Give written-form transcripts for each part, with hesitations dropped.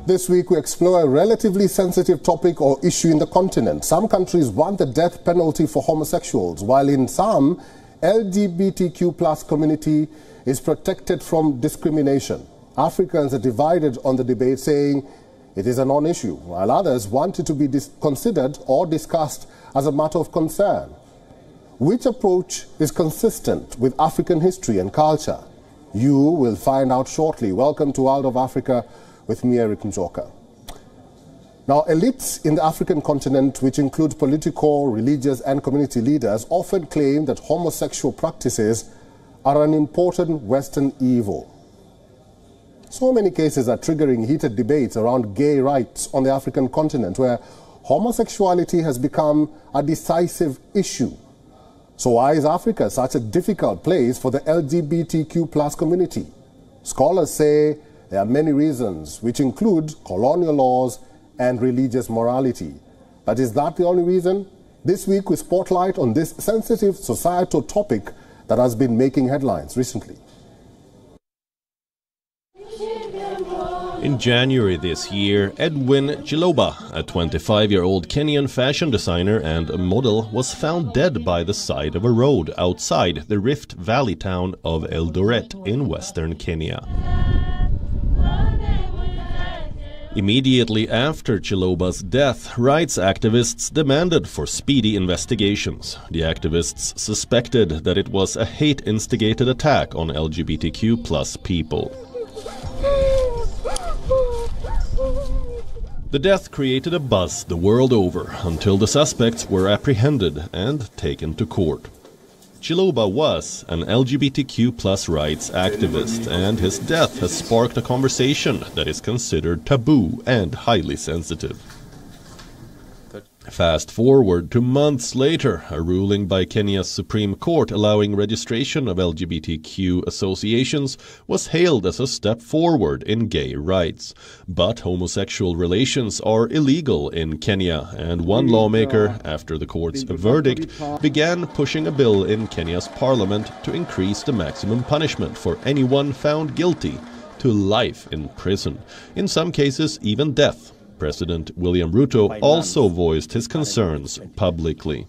This week we explore a relatively sensitive topic or issue in the continent. Some countries want the death penalty for homosexuals, while in some, LGBTQ plus community is protected from discrimination. Africans are divided on the debate, saying it is a non-issue, while others want it to be considered or discussed as a matter of concern. Which approach is consistent with African history and culture? You will find out shortly. Welcome to World of Africa with me, Eric Njoka. Now, elites in the African continent, which include political, religious and community leaders, often claim that homosexual practices are an important Western evil. So many cases are triggering heated debates around gay rights on the African continent, where homosexuality has become a decisive issue. So why is Africa such a difficult place for the LGBTQ plus community? Scholars say there are many reasons, which include colonial laws and religious morality. But is that the only reason? This week we spotlight on this sensitive societal topic that has been making headlines recently. In January this year, Edwin Chiloba, a 25-year-old Kenyan fashion designer and a model, was found dead by the side of a road outside the Rift Valley town of Eldoret in western Kenya. Immediately after Chiloba's death, rights activists demanded for speedy investigations. The activists suspected that it was a hate-instigated attack on LGBTQ plus people. The death created a buzz the world over until the suspects were apprehended and taken to court. Chiloba was an LGBTQ plus rights activist, and his death has sparked a conversation that is considered taboo and highly sensitive. Fast forward to months later, a ruling by Kenya's Supreme Court allowing registration of LGBTQ associations was hailed as a step forward in gay rights. But homosexual relations are illegal in Kenya, and one lawmaker, after the court's verdict, began pushing a bill in Kenya's parliament to increase the maximum punishment for anyone found guilty to life in prison, in some cases even death. President William Ruto also voiced his concerns publicly.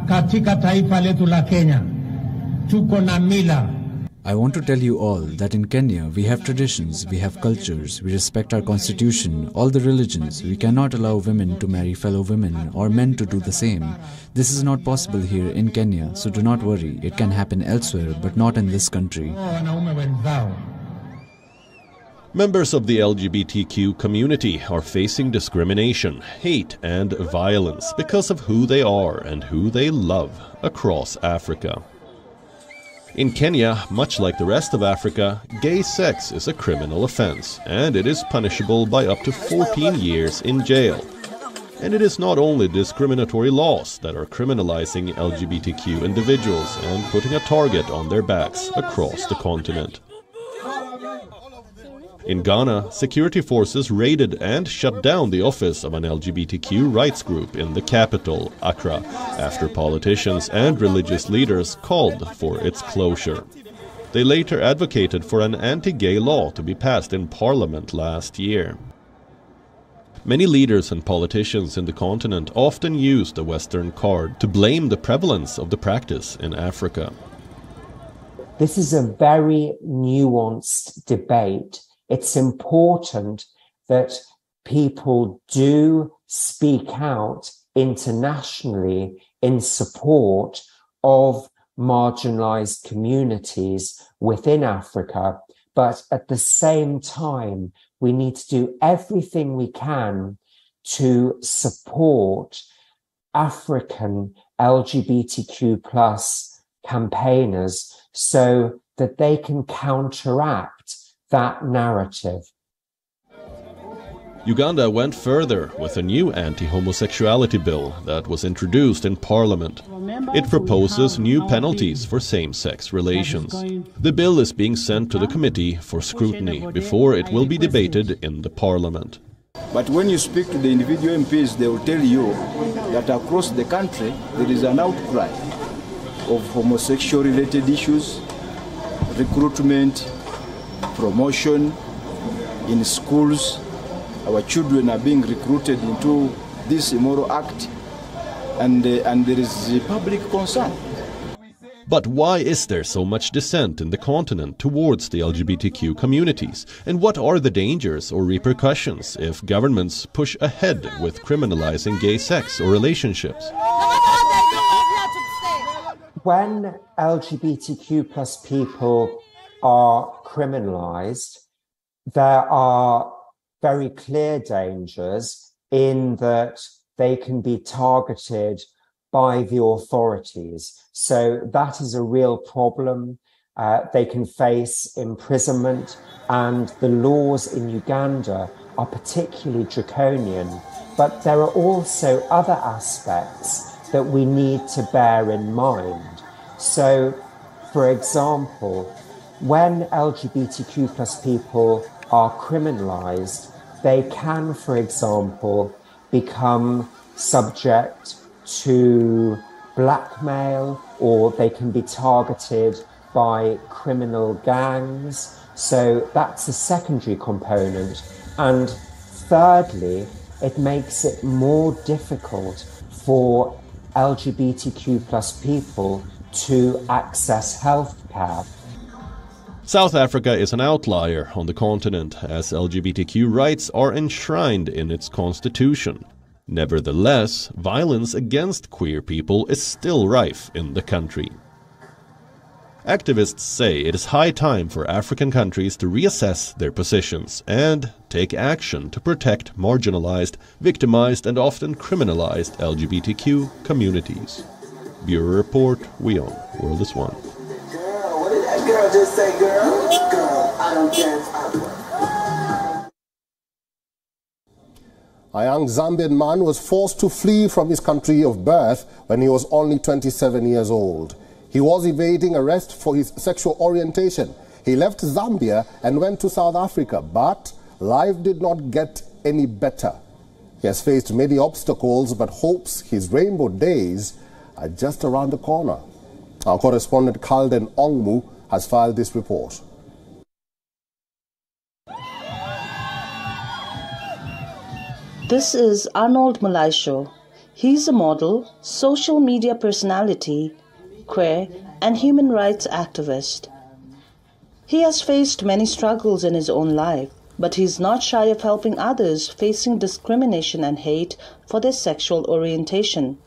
I want to tell you all that in Kenya we have traditions, we have cultures, we respect our constitution, all the religions. We cannot allow women to marry fellow women or men to do the same. This is not possible here in Kenya, so do not worry. It can happen elsewhere, but not in this country. Members of the LGBTQ community are facing discrimination, hate and violence because of who they are and who they love across Africa. In Kenya, much like the rest of Africa, gay sex is a criminal offense, and it is punishable by up to 14 years in jail. And it is not only discriminatory laws that are criminalizing LGBTQ individuals and putting a target on their backs across the continent. In Ghana, security forces raided and shut down the office of an LGBTQ rights group in the capital, Accra, after politicians and religious leaders called for its closure. They later advocated for an anti-gay law to be passed in parliament last year. Many leaders and politicians in the continent often use the Western card to blame the prevalence of the practice in Africa. This is a very nuanced debate. It's important that people do speak out internationally in support of marginalized communities within Africa. But at the same time, we need to do everything we can to support African LGBTQ plus campaigners so that they can counteract that narrative. Uganda went further with a new anti-homosexuality bill that was introduced in Parliament. It proposes new penalties for same-sex relations. The bill is being sent to the committee for scrutiny before it will be debated in the Parliament. But when you speak to the individual MPs, they will tell you that across the country there is an outcry of homosexual-related issues, recruitment, promotion in schools, our children are being recruited into this immoral act, and there is public concern. But why is there so much dissent in the continent towards the LGBTQ communities? And what are the dangers or repercussions if governments push ahead with criminalizing gay sex or relationships? When LGBTQ plus people are criminalized, there are very clear dangers in that they can be targeted by the authorities. So that is a real problem. They can face imprisonment, and the laws in Uganda are particularly draconian. But there are also other aspects that we need to bear in mind. So, for example, when LGBTQ plus people are criminalized, they can, for example, become subject to blackmail, or they can be targeted by criminal gangs. So that's a secondary component. And thirdly, it makes it more difficult for LGBTQ plus people to access healthcare. South Africa is an outlier on the continent, as LGBTQ rights are enshrined in its constitution. Nevertheless, violence against queer people is still rife in the country. Activists say it is high time for African countries to reassess their positions and take action to protect marginalized, victimized and often criminalized LGBTQ communities. Bureau Report, WION, World is One. Girl, what did that girl just say, girl? Girl, I don't dance, I work. A young Zambian man was forced to flee from his country of birth when he was only 27 years old. He was evading arrest for his sexual orientation. He left Zambia and went to South Africa, but life did not get any better. He has faced many obstacles, but hopes his rainbow days are just around the corner. Our correspondent Kalden Ongmu has filed this report. This is Arnold Malaisho. He's a model, social media personality, queer and human rights activist. He has faced many struggles in his own life, but he's not shy of helping others facing discrimination and hate for their sexual orientation.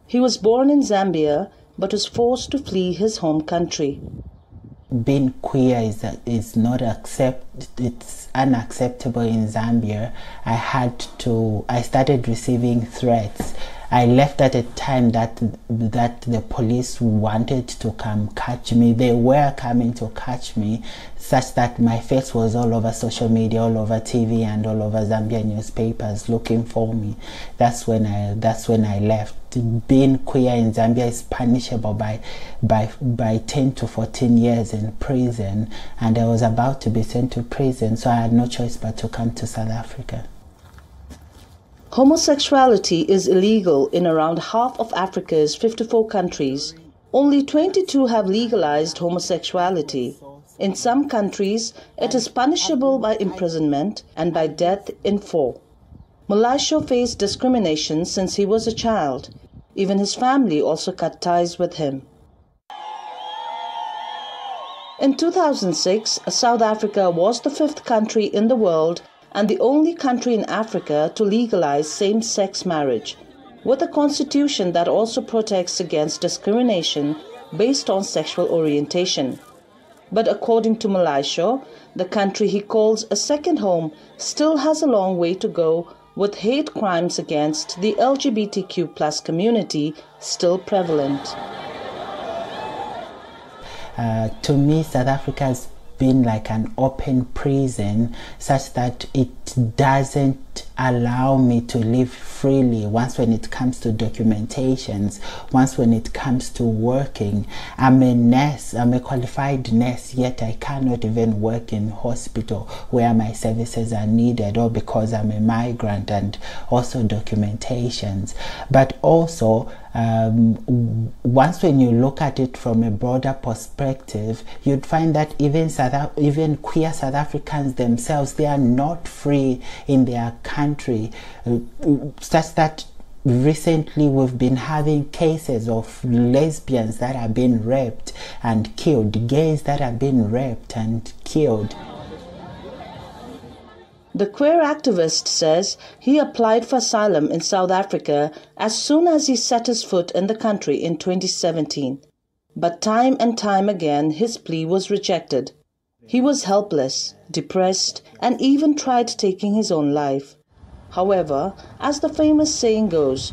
He was born in Zambia, but was forced to flee his home country. Being queer is not it's unacceptable in Zambia. I started receiving threats. I left at a time that the police wanted to come catch me. They were coming to catch me, such that my face was all over social media, all over TV and all over Zambian newspapers looking for me. That's when I left. Being queer in Zambia is punishable by 10 to 14 years in prison, and I was about to be sent to prison, so I had no choice but to come to South Africa. Homosexuality is illegal in around half of Africa's 54 countries. Only 22 have legalized homosexuality. In some countries, it is punishable by imprisonment and by death in 4. Malaisho faced discrimination since he was a child. Even his family also cut ties with him. In 2006, South Africa was the 5th country in the world and the only country in Africa to legalize same-sex marriage, with a constitution that also protects against discrimination based on sexual orientation. But according to Malaisho, the country he calls a second home still has a long way to go, with hate crimes against the LGBTQ plus community still prevalent. To me, South Africa has been like an open prison, such that it doesn't allow me to live freely once when it comes to documentations, once when it comes to working. I'm a nurse, I'm a qualified nurse, yet I cannot even work in hospital where my services are needed, or because I'm a migrant, and also documentations. But also Once when you look at it from a broader perspective, you'd find that even queer South Africans themselves, they are not free in their country, such that recently we've been having cases of lesbians that have been raped and killed, gays that have been raped and killed. The queer activist says he applied for asylum in South Africa as soon as he set his foot in the country in 2017. But time and time again, his plea was rejected. He was helpless, depressed, and even tried taking his own life. However, as the famous saying goes,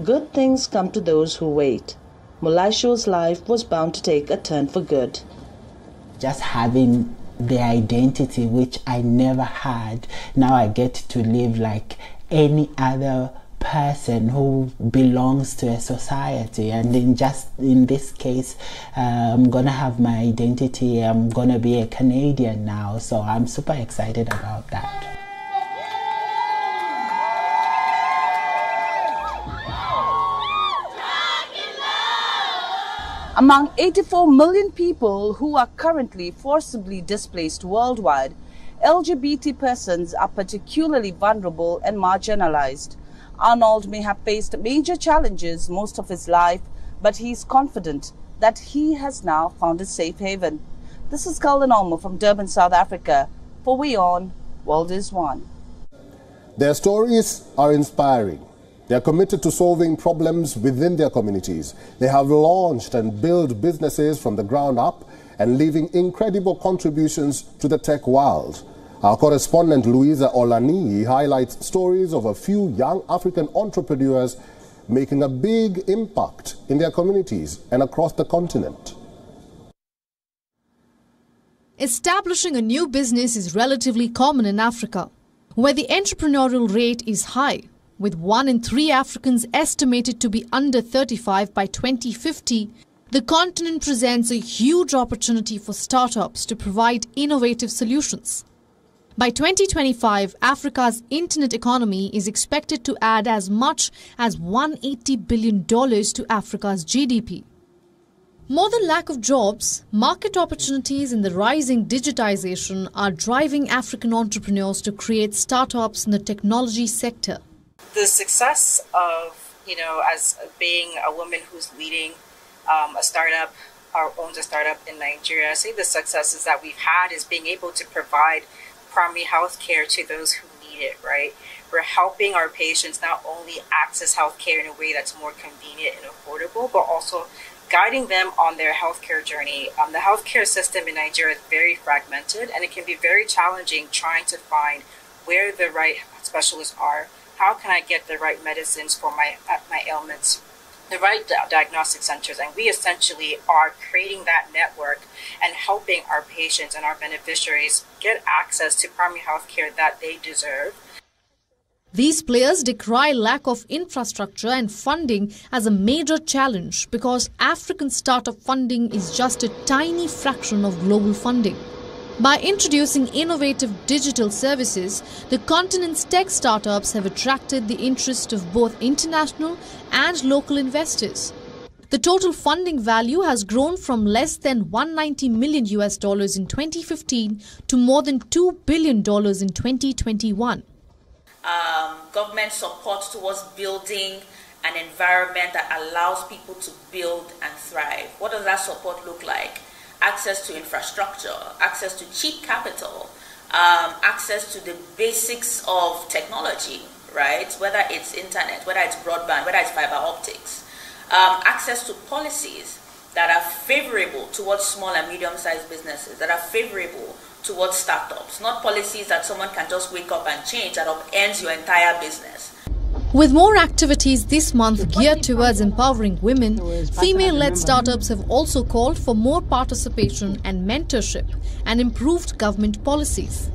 good things come to those who wait. Molaisho's life was bound to take a turn for good. Just having the identity which I never had, now I get to live like any other person who belongs to a society. And in this case, I'm gonna have my identity. I'm gonna be a Canadian now, so I'm super excited about that. Among 84 million people who are currently forcibly displaced worldwide, LGBT persons are particularly vulnerable and marginalized. Arnold may have faced major challenges most of his life, but he is confident that he has now found a safe haven. This is Cullen Olmo from Durban, South Africa. For WION, World is One. Their stories are inspiring. They are committed to solving problems within their communities. They have launched and built businesses from the ground up and leaving incredible contributions to the tech world. Our correspondent Louisa Olani highlights stories of a few young African entrepreneurs making a big impact in their communities and across the continent. Establishing a new business is relatively common in Africa, where the entrepreneurial rate is high, with 1 in 3 Africans estimated to be under 35 by 2050, the continent presents a huge opportunity for startups to provide innovative solutions. By 2025, Africa's internet economy is expected to add as much as $180 billion to Africa's GDP. More than lack of jobs, market opportunities and the rising digitization are driving African entrepreneurs to create startups in the technology sector. The success of, as being a woman who's leading a startup or owns a startup in Nigeria, I say the successes that we've had is being able to provide primary health care to those who need it, right? We're helping our patients not only access health care in a way that's more convenient and affordable, but also guiding them on their healthcare journey. The healthcare system in Nigeria is very fragmented, and it can be very challenging trying to find where the right specialists are. How can I get the right medicines for my ailments, the right diagnostic centers? And we essentially are creating that network and helping our patients and our beneficiaries get access to primary health care that they deserve. These players decry lack of infrastructure and funding as a major challenge because African startup funding is just a tiny fraction of global funding. By introducing innovative digital services, the continent's tech startups have attracted the interest of both international and local investors. The total funding value has grown from less than $190 million in 2015 to more than $2 billion in 2021. Government support towards building an environment that allows people to build and thrive. What does that support look like? Access to infrastructure, access to cheap capital, access to the basics of technology, right? Whether it's internet, whether it's broadband, whether it's fiber optics, access to policies that are favorable towards small and medium-sized businesses, that are favorable towards startups, not policies that someone can just wake up and change that upends your entire business. With more activities this month geared towards empowering women, female-led startups have also called for more participation and mentorship and improved government policies.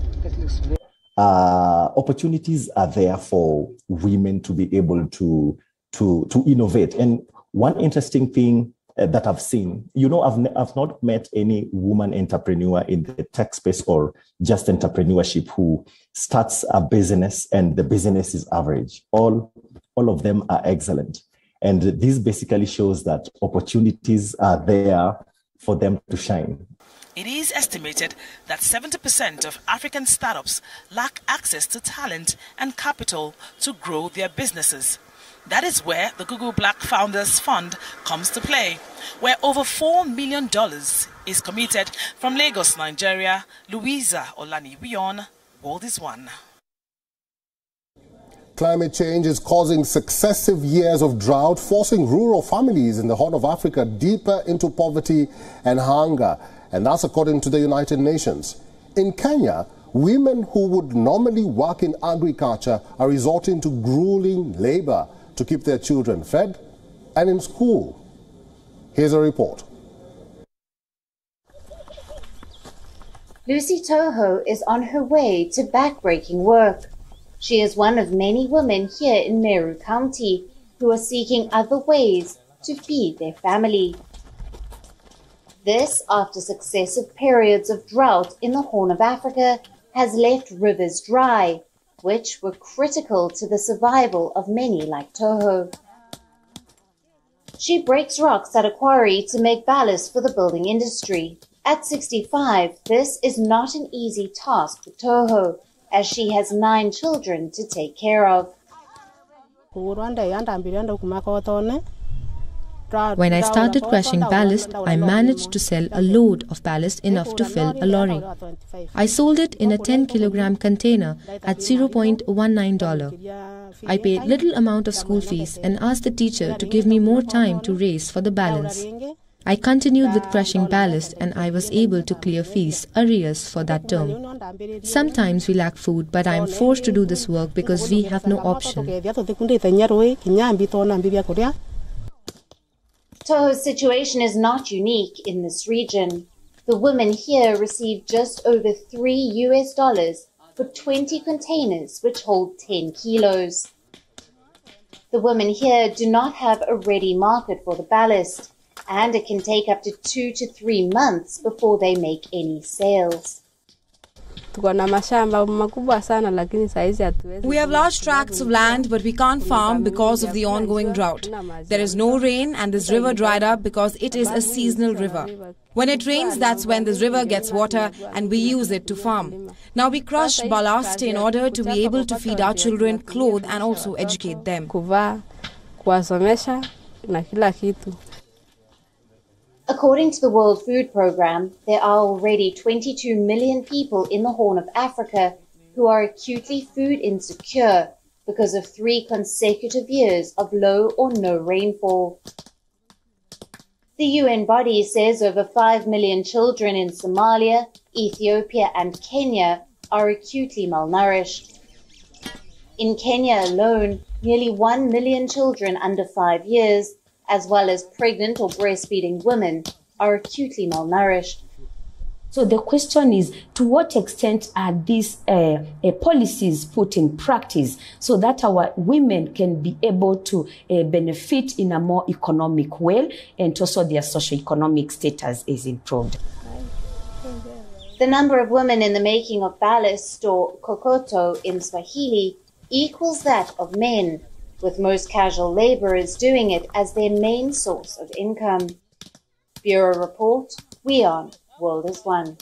Opportunities are there for women to be able to innovate. And one interesting thing that I've seen, I've not met any woman entrepreneur in the tech space or just entrepreneurship who starts a business and the business is average. All of them are excellent. And this basically shows that opportunities are there for them to shine. It is estimated that 70% of African startups lack access to talent and capital to grow their businesses. That is where the Google Black Founders Fund comes to play, where over $4 million is committed from Lagos, Nigeria. Louisa Olani, WION, World is One. Climate change is causing successive years of drought, forcing rural families in the Horn of Africa deeper into poverty and hunger. And that's according to the United Nations. In Kenya, women who would normally work in agriculture are resorting to grueling labor to keep their children fed and in school. Here's a report. Lucy Toho is on her way to backbreaking work. She is one of many women here in Meru County who are seeking other ways to feed their family. This, after successive periods of drought in the Horn of Africa, has left rivers dry, which were critical to the survival of many like Toho. She breaks rocks at a quarry to make ballast for the building industry. At 65, this is not an easy task for Toho, as she has 9 children to take care of. When I started crushing ballast, I managed to sell a load of ballast enough to fill a lorry. I sold it in a 10-kilogram container at $0.19. I paid little amount of school fees and asked the teacher to give me more time to race for the balance. I continued with crushing ballast and I was able to clear fees arrears for that term. Sometimes we lack food, but I am forced to do this work because we have no option. Toho's situation is not unique in this region. The women here receive just over $3 for 20 containers which hold 10 kilos. The women here do not have a ready market for the ballast, and it can take up to 2 to 3 months before they make any sales. We have large tracts of land, but we can't farm because of the ongoing drought. There is no rain and this river dried up because it is a seasonal river. When it rains, that's when this river gets water and we use it to farm. Now we crush ballast in order to be able to feed our children, clothe and also educate them. According to the World Food Programme, there are already 22 million people in the Horn of Africa who are acutely food insecure because of 3 consecutive years of low or no rainfall. The UN body says over 5 million children in Somalia, Ethiopia and Kenya are acutely malnourished. In Kenya alone, nearly 1 million children under 5 years as well as pregnant or breastfeeding women, are acutely malnourished. So the question is, to what extent are these policies put in practice so that our women can be able to benefit in a more economic way and also their socioeconomic status is improved? The number of women in the making of ballast, or kokoto in Swahili, equals that of men, with most casual laborers doing it as their main source of income. Bureau Report, WION, World is One.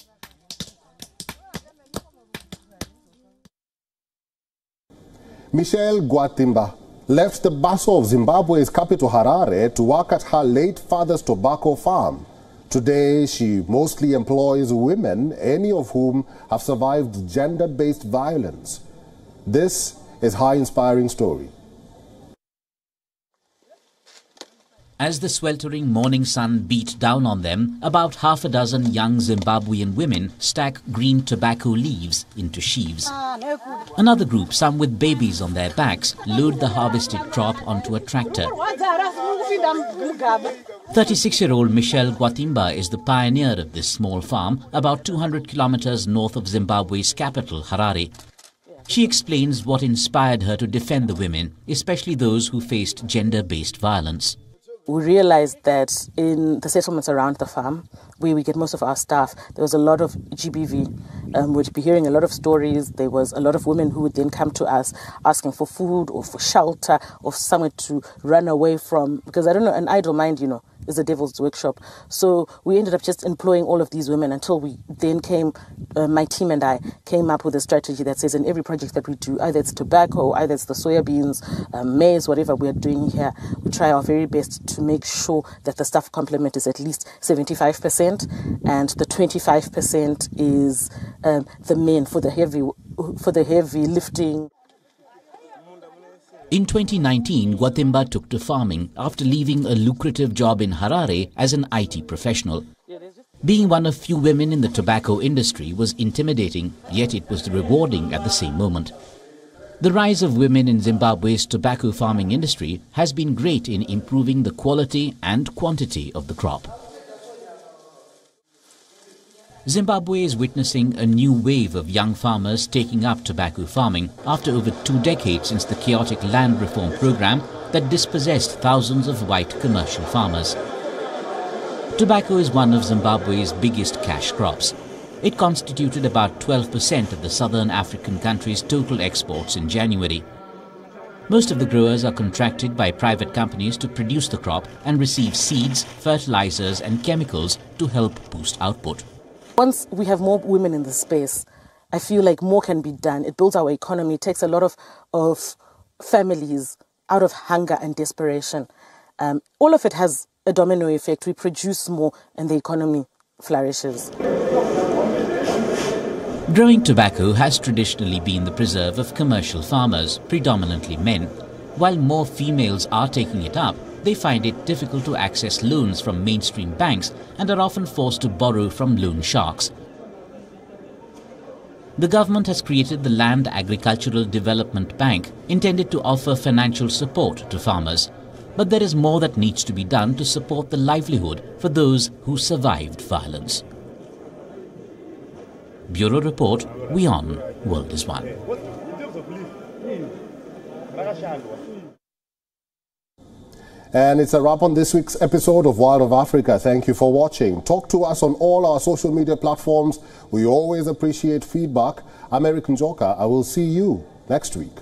Michelle Gwatimba left the bustle of Zimbabwe's capital Harare to work at her late father's tobacco farm. Today, she mostly employs women, any of whom have survived gender-based violence. This is her inspiring story. As the sweltering morning sun beat down on them, about half a dozen young Zimbabwean women stack green tobacco leaves into sheaves. Another group, some with babies on their backs, load the harvested crop onto a tractor. 36-year-old Michelle Gwatimba is the pioneer of this small farm, about 200 kilometers north of Zimbabwe's capital, Harare. She explains what inspired her to defend the women, especially those who faced gender-based violence. we realized that in the settlements around the farm, where we get most of our staff, there was a lot of GBV. We'd be hearing a lot of stories. There was a lot of women who would then come to us asking for food or for shelter or somewhere to run away from. Because I don't know, an idle mind, you know, is the devil's workshop. So we ended up just employing all of these women until we then came, my team and I came up with a strategy that says in every project that we do, either it's tobacco, either it's the soya beans, maize, whatever we're doing here, we try our very best to make sure that the staff complement is at least 75%, and the 25% is the men for the heavy lifting. In 2019, Gwatemba took to farming after leaving a lucrative job in Harare as an IT professional. Being one of few women in the tobacco industry was intimidating, yet it was rewarding at the same moment. The rise of women in Zimbabwe's tobacco farming industry has been great in improving the quality and quantity of the crop. Zimbabwe is witnessing a new wave of young farmers taking up tobacco farming after over 2 decades since the chaotic land reform program that dispossessed thousands of white commercial farmers. Tobacco is one of Zimbabwe's biggest cash crops. It constituted about 12% of the southern African country's total exports in January. Most of the growers are contracted by private companies to produce the crop and receive seeds, fertilizers and chemicals to help boost output. Once we have more women in the space, I feel like more can be done. It builds our economy. It takes a lot of families out of hunger and desperation. All of it has a domino effect. We produce more and the economy flourishes. Growing tobacco has traditionally been the preserve of commercial farmers, predominantly men. While more females are taking it up, they find it difficult to access loans from mainstream banks and are often forced to borrow from loan sharks. The government has created the Land Agricultural Development Bank, intended to offer financial support to farmers. But there is more that needs to be done to support the livelihood for those who survived violence. Bureau Report, WION, World is One. And it's a wrap on this week's episode of Wild of Africa. Thank you for watching. Talk to us on all our social media platforms. We always appreciate feedback. I'm Eric Njoka. I will see you next week.